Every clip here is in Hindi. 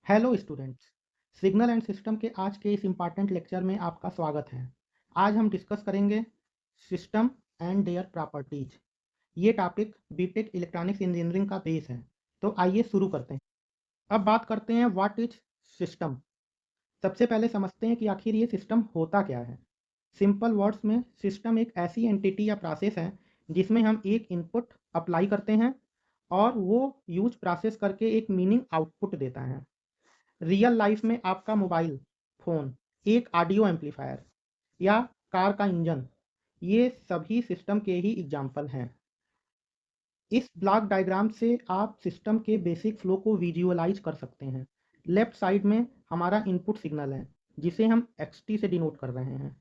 Hello students, signal and system के आज के इस इम्पॉर्टेंट लेक्चर में आपका स्वागत है। आज हम डिस्कस करेंगे सिस्टम एंड देयर प्रॉपर्टीज। ये टॉपिक बीटेक इलेक्ट्रॉनिक्स इंजीनियरिंग का बेस है। तो आइए शुरू करते हैं। अब बात करते हैं व्हाट इज सिस्टम। सबसे पहले समझते हैं कि आखिर ये सिस्टम होता क्या है। सिंपल वर्ड्स में सिस्टम एक ऐसी एंटिटी या प्रोसेस है जिसमें हम एक इनपुट अप्लाई करते हैं और वो यूज प्रोसेस करके एक मीनिंग आउटपुट देता है। रियल लाइफ में आपका मोबाइल फ़ोन, एक ऑडियो एम्पलीफायर या कार का इंजन, ये सभी सिस्टम के ही एग्जाम्पल हैं। इस ब्लॉक डायग्राम से आप सिस्टम के बेसिक फ्लो को विजुअलाइज कर सकते हैं। लेफ्ट साइड में हमारा इनपुट सिग्नल है जिसे हम XT से डिनोट कर रहे हैं।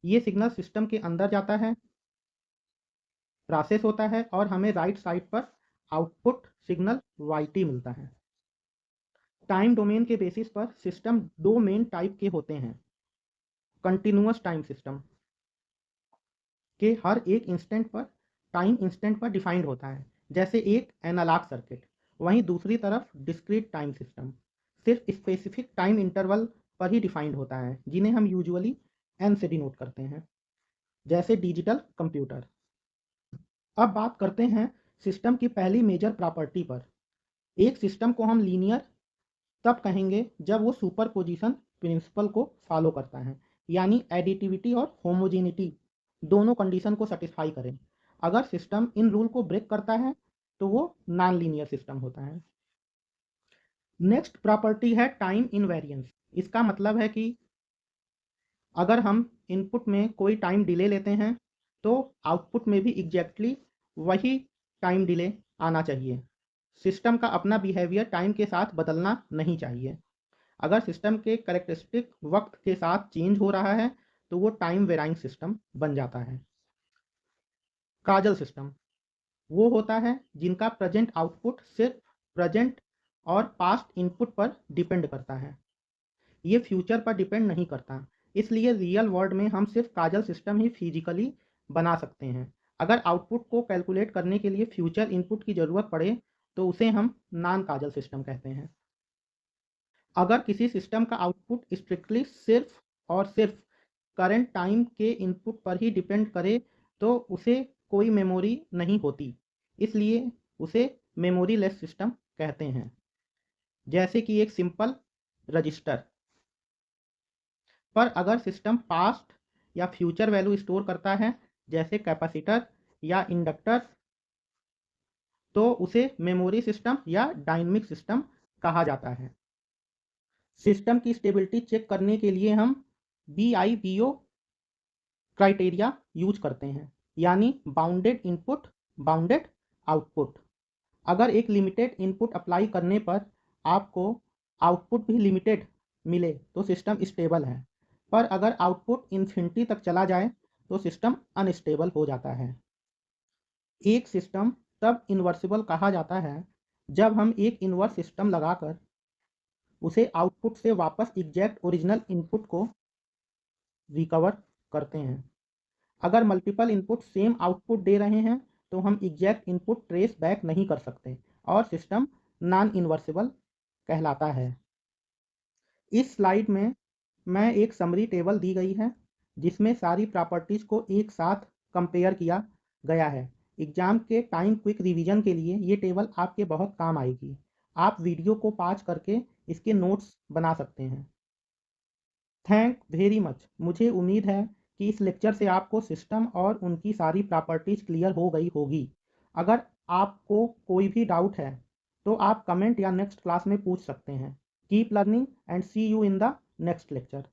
ये सिग्नल सिस्टम के अंदर जाता है, प्रोसेस होता है और हमें राइट साइड पर आउटपुट सिग्नल YT मिलता है। टाइम डोमेन के बेसिस पर सिस्टम दो मेन टाइप के होते हैं। कंटिन्यूअस टाइम सिस्टम के हर एक इंस्टेंट पर टाइम इंस्टेंट पर डिफाइंड होता है, जैसे एक एनालॉग सर्किट। वहीं दूसरी तरफ डिस्क्रीट टाइम सिस्टम सिर्फ स्पेसिफिक टाइम इंटरवल पर ही डिफाइंड होता है, जिन्हें हम यूजुअली एन से डिनोट करते हैं, जैसे डिजिटल कंप्यूटर। अब बात करते हैं सिस्टम की पहली मेजर प्रॉपर्टी पर। एक सिस्टम को हम लीनियर तब कहेंगे जब वो सुपरपोजिशन प्रिंसिपल को फॉलो करता है, यानी एडिटिविटी और होमोजेनिटी दोनों कंडीशन को सेटिस्फाई करें। अगर सिस्टम इन रूल को ब्रेक करता है तो वो नॉन लीनियर सिस्टम होता है। नेक्स्ट प्रॉपर्टी है टाइम इनवेरिएंस। इसका मतलब है कि अगर हम इनपुट में कोई टाइम डिले लेते हैं तो आउटपुट में भी एग्जैक्टली वही टाइम डिले आना चाहिए। सिस्टम का अपना बिहेवियर टाइम के साथ बदलना नहीं चाहिए। अगर सिस्टम के कैरेक्टरिस्टिक वक्त के साथ चेंज हो रहा है तो वो टाइम वेराइंग सिस्टम बन जाता है। काजल सिस्टम वो होता है जिनका प्रेजेंट आउटपुट सिर्फ प्रेजेंट और पास्ट इनपुट पर डिपेंड करता है, ये फ्यूचर पर डिपेंड नहीं करता। इसलिए रियल वर्ल्ड में हम सिर्फ काजल सिस्टम ही फिजिकली बना सकते हैं। अगर आउटपुट को कैलकुलेट करने के लिए फ्यूचर इनपुट की ज़रूरत पड़े तो उसे हम नॉन काजल सिस्टम कहते हैं। अगर किसी सिस्टम का आउटपुट स्ट्रिक्टली सिर्फ और सिर्फ करंट टाइम के इनपुट पर ही डिपेंड करे तो उसे कोई मेमोरी नहीं होती, इसलिए उसे मेमोरी लेस सिस्टम कहते हैं, जैसे कि एक सिंपल रजिस्टर। पर अगर सिस्टम पास्ट या फ्यूचर वैल्यू स्टोर करता है, जैसे कैपेसिटर या इंडक्टर, तो उसे मेमोरी सिस्टम या डायनेमिक सिस्टम कहा जाता है। सिस्टम की स्टेबिलिटी चेक करने के लिए हम BIBO क्राइटेरिया यूज करते हैं, यानी बाउंडेड इनपुट, बाउंडेड आउटपुट। अगर एक लिमिटेड इनपुट अप्लाई करने पर आपको आउटपुट भी लिमिटेड मिले तो सिस्टम स्टेबल है, पर अगर आउटपुट इन्फिनिटी तक चला जाए तो सिस्टम अनस्टेबल हो जाता है। एक सिस्टम तब इन्वर्सिबल कहा जाता है जब हम एक इन्वर्स सिस्टम लगाकर उसे आउटपुट से वापस एग्जैक्ट ओरिजिनल इनपुट को रिकवर करते हैं। अगर मल्टीपल इनपुट सेम आउटपुट दे रहे हैं तो हम एग्जैक्ट इनपुट ट्रेस बैक नहीं कर सकते और सिस्टम नॉन इन्वर्सिबल कहलाता है। इस स्लाइड में मैं एक समरी टेबल दी गई है जिसमें सारी प्रॉपर्टीज को एक साथ कंपेयर किया गया है। एग्जाम के टाइम क्विक रिवीजन के लिए ये टेबल आपके बहुत काम आएगी। आप वीडियो को पॉज करके इसके नोट्स बना सकते हैं। Thank very much. मुझे उम्मीद है कि इस लेक्चर से आपको सिस्टम और उनकी सारी प्रॉपर्टीज क्लियर हो गई होगी। अगर आपको कोई भी डाउट है तो आप कमेंट या नेक्स्ट क्लास में पूछ सकते हैं। Keep learning and see you in the next lecture.